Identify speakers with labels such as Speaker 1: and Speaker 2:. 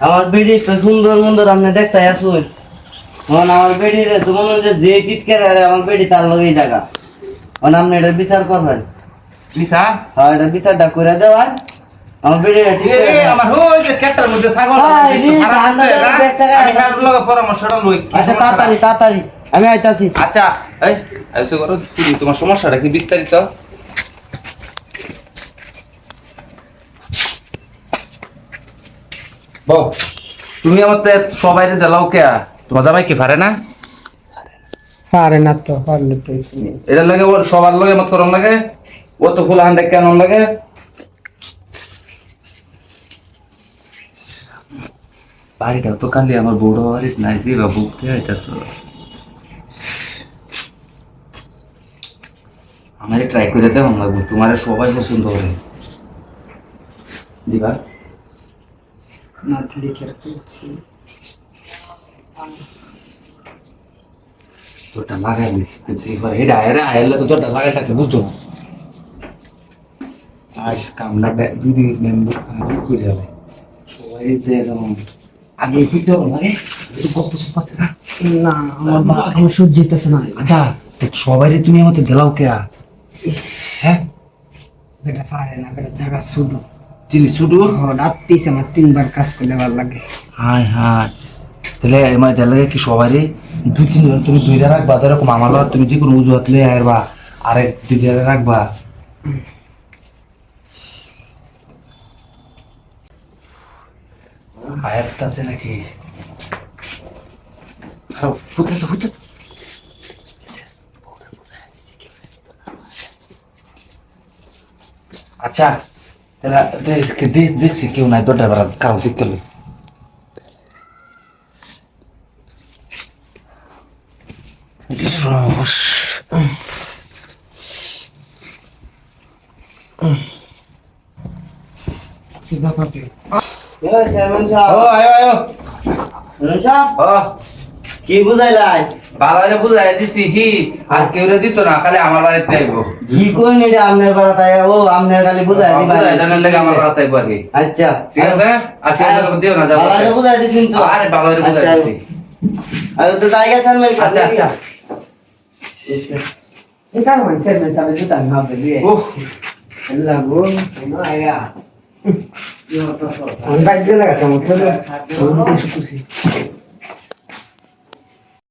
Speaker 1: আমার বেডি তো সুন্দর সুন্দর আপনি দেখতে আসুন আমার বেডি রে তোমার যে টিটকে আমার বেডি তার লগেই জায়গা আপনি এটা বিচার করবেন
Speaker 2: বিচার?
Speaker 1: হ্যাঁ এটা বিচারটা করে দেওয়ান আমার বেডি
Speaker 2: আমার ওই যে কেটার মধ্যে ছাগল পরামর্শটা লই।
Speaker 1: আচ্ছা তাড়াতাড়ি তাড়াতাড়ি আমি আইতাছি।
Speaker 2: আচ্ছা এই আইসো করো তোমার সমস্যাটা কি বিস্তারিত? বউ তুমি আমার সবাই দিলাও কে তোমার জামাই কি পারে না?
Speaker 3: পারে না তো পারলে তো
Speaker 2: এটা লাগে ওর সবার লগে মত করম লাগে ও তো ফুল হান্ডে কেন লাগে বাড়িটা তো কালি আমার বড় বাড়ি নাই যে বাবু কে আইতাছ আমারে ট্রাই করে দাও লাগবো তোমার সবাই পছন্দ করে দিবা
Speaker 3: না লিখে রাখছি
Speaker 2: তোটা লাগাইলি এবার এটা আয়ালে তো তোটা লাগাই থাকলে বুঝতো না আজ কামনা দিদি মেম্বার আগে করে হবে সবাই যেমন আগে ফিরতে হবে লাগে গপ্প সুপাতে না
Speaker 3: না আমার বাবা এখন সহ্য হইতেছে না।
Speaker 2: আচ্ছা সবাই তুমি আমাকে দিলাও কে হ্যাঁ
Speaker 3: বেটা পারে না বেটা জায়গা শুধু
Speaker 2: জিনিস ছুটু
Speaker 3: রাত পিছে আমার 3বার কাজ করলে ভালো লাগে।
Speaker 2: হাই হাই তাহলে আমার এটা লাগে কি সবারই 2-3 জন তুমি 2টা রাখবা এরকম আমার তুমি যে কোনো উজুয়াত লয়ে আইবা আরেক 2টা রাখবা আয়াত আছে নাকি ফুটে আচ্ছা তাহলে দেখছি কেউ নাই দরজার বেলা কারো দিক করলো
Speaker 1: কি বুঝাইলাই
Speaker 2: বালারে বুঝাই দিছি হি আর কেউ দিত না খালি আমার বাড়িতে আইবো
Speaker 1: কি কইন এটা আপনার বাড়া তাই ও আপনার খালি বুঝাই দিবা
Speaker 2: বুঝাই দেন লাগে আমার বাড়িতে আইবো আর কি
Speaker 1: আচ্ছা
Speaker 2: ঠিক আছে আর কেউ দিও না যাও
Speaker 1: বালারে বুঝাই দিছিন তো
Speaker 2: আরে বালারে বুঝাই দিছি
Speaker 1: আর তো জায়গা ছাড়বেন
Speaker 2: আচ্ছা আচ্ছা
Speaker 3: এটা মানে চেয়ারম্যান সাহেব জুতা না দিয়ে
Speaker 2: উফ
Speaker 3: লাগো না আয়া আমি বাইক দিয়ে লাগা কেমন তো খুশি